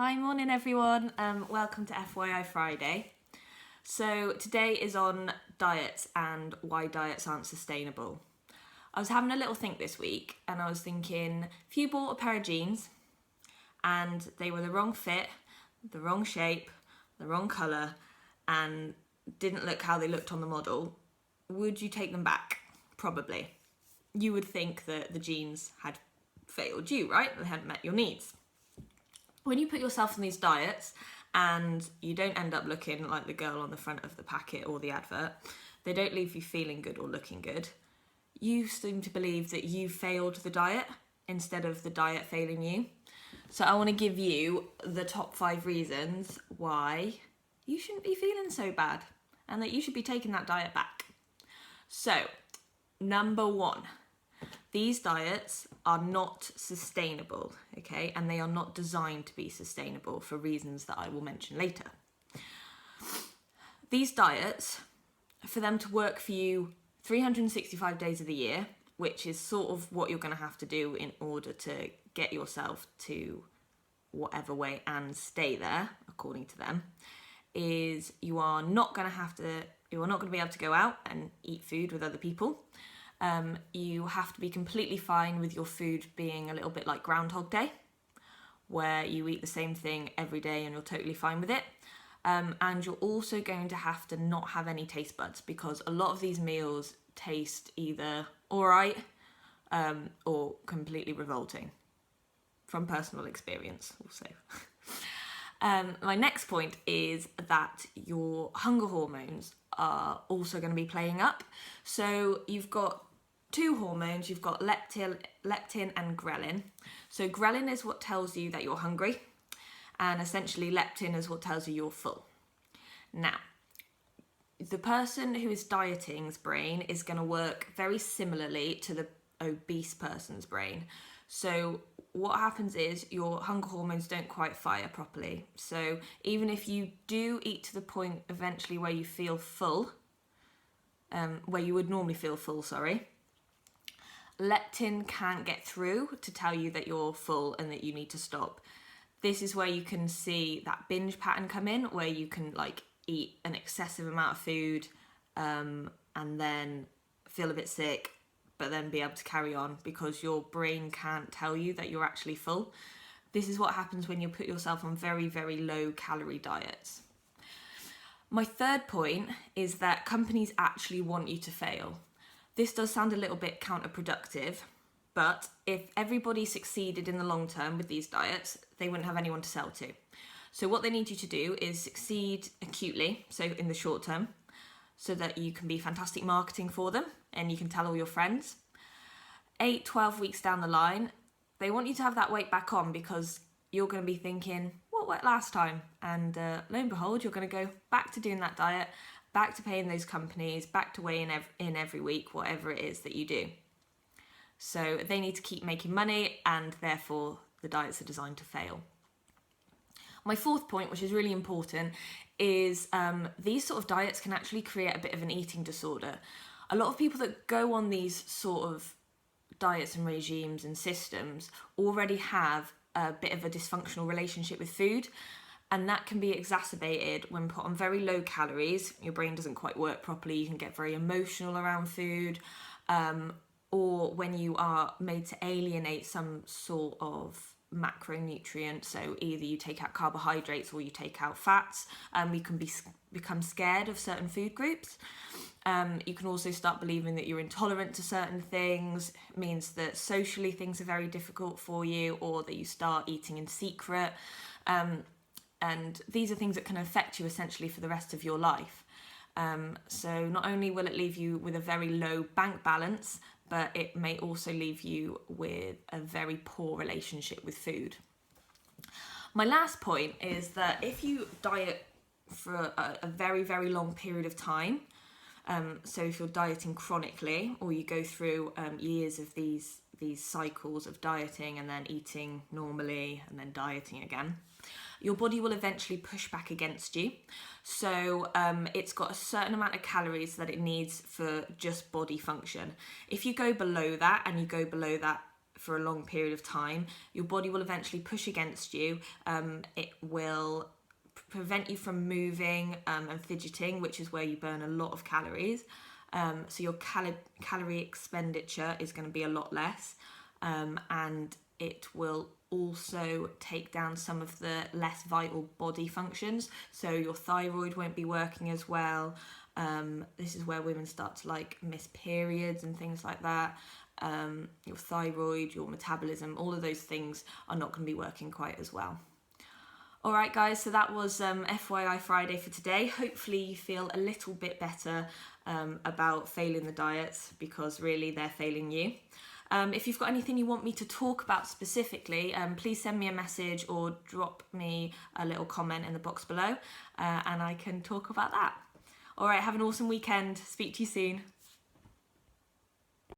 Hi, morning everyone. Welcome to FYI Friday. So today is on diets and why diets aren't sustainable. I was having a little think this week and I was thinking, if you bought a pair of jeans and they were the wrong fit, the wrong shape, the wrong colour and didn't look how they looked on the model, would you take them back? Probably. You would think that the jeans had failed you, right? They hadn't met your needs. When you put yourself on these diets and you don't end up looking like the girl on the front of the packet or the advert, they don't leave you feeling good or looking good, you seem to believe that you failed the diet instead of the diet failing you. So I want to give you the top 5 reasons why you shouldn't be feeling so bad and that you should be taking that diet back. So, number 1. These diets are not sustainable, okay? And they are not designed to be sustainable for reasons that I will mention later. These diets, for them to work for you 365 days of the year, which is sort of what you're going to have to do in order to get yourself to whatever weight and stay there, according to them, is you are not going to be able to go out and eat food with other people. You have to be completely fine with your food being a little bit like Groundhog Day, where you eat the same thing every day and you're totally fine with it. And you're also going to have to not have any taste buds because a lot of these meals taste either alright or completely revolting, from personal experience also. My next point is that your hunger hormones are also going to be playing up. So you've got 2 hormones, you've got leptin and ghrelin. So ghrelin is what tells you that you're hungry, and essentially leptin is what tells you you're full. Now, the person who is dieting's brain is going to work very similarly to the obese person's brain. So what happens is your hunger hormones don't quite fire properly. So even if you do eat to the point eventually where you feel full, where you would normally feel full, leptin can't get through to tell you that you're full and that you need to stop. This is where you can see that binge pattern come in, where you can eat an excessive amount of food and then feel a bit sick, but then be able to carry on because your brain can't tell you that you're actually full. This is what happens when you put yourself on very, very low calorie diets. My third point is that companies actually want you to fail. This does sound a little bit counterproductive, but if everybody succeeded in the long term with these diets, they wouldn't have anyone to sell to. So what they need you to do is succeed acutely, so in the short term, so that you can be fantastic marketing for them and you can tell all your friends. 8-12 weeks down the line, they want you to have that weight back on because you're going to be thinking, what worked last time? And lo and behold, you're going to go back to doing that diet, back to paying those companies, back to weighing in every week, whatever it is that you do. So they need to keep making money and therefore the diets are designed to fail. My fourth point, which is really important, is these sort of diets can actually create a bit of an eating disorder. A lot of people that go on these sort of diets and regimes and systems already have a bit of a dysfunctional relationship with food. And that can be exacerbated when put on very low calories. Your brain doesn't quite work properly. You can get very emotional around food, or when you are made to alienate some sort of macronutrient. So either you take out carbohydrates or you take out fats. You can become scared of certain food groups. You can also start believing that you're intolerant to certain things. It means that socially things are very difficult for you, or that you start eating in secret. And these are things that can affect you essentially for the rest of your life. So not only will it leave you with a very low bank balance, but it may also leave you with a very poor relationship with food. My last point is that if you diet for a very, very long period of time, so if you're dieting chronically or you go through years of these cycles of dieting and then eating normally and then dieting again, your body will eventually push back against you. So it's got a certain amount of calories that it needs for just body function. If you go below that and you go below that for a long period of time, your body will eventually push against you. It will prevent you from moving and fidgeting, which is where you burn a lot of calories. So your calorie expenditure is going to be a lot less, and it will also take down some of the less vital body functions. So your thyroid won't be working as well. This is where women start to like miss periods and things like that. Your thyroid, your metabolism, all of those things are not going to be working quite as well. Alright guys, so that was FYI Friday for today. Hopefully you feel a little bit better about failing the diets, because really they're failing you. If you've got anything you want me to talk about specifically, please send me a message or drop me a little comment in the box below, and I can talk about that. Alright, have an awesome weekend. Speak to you soon.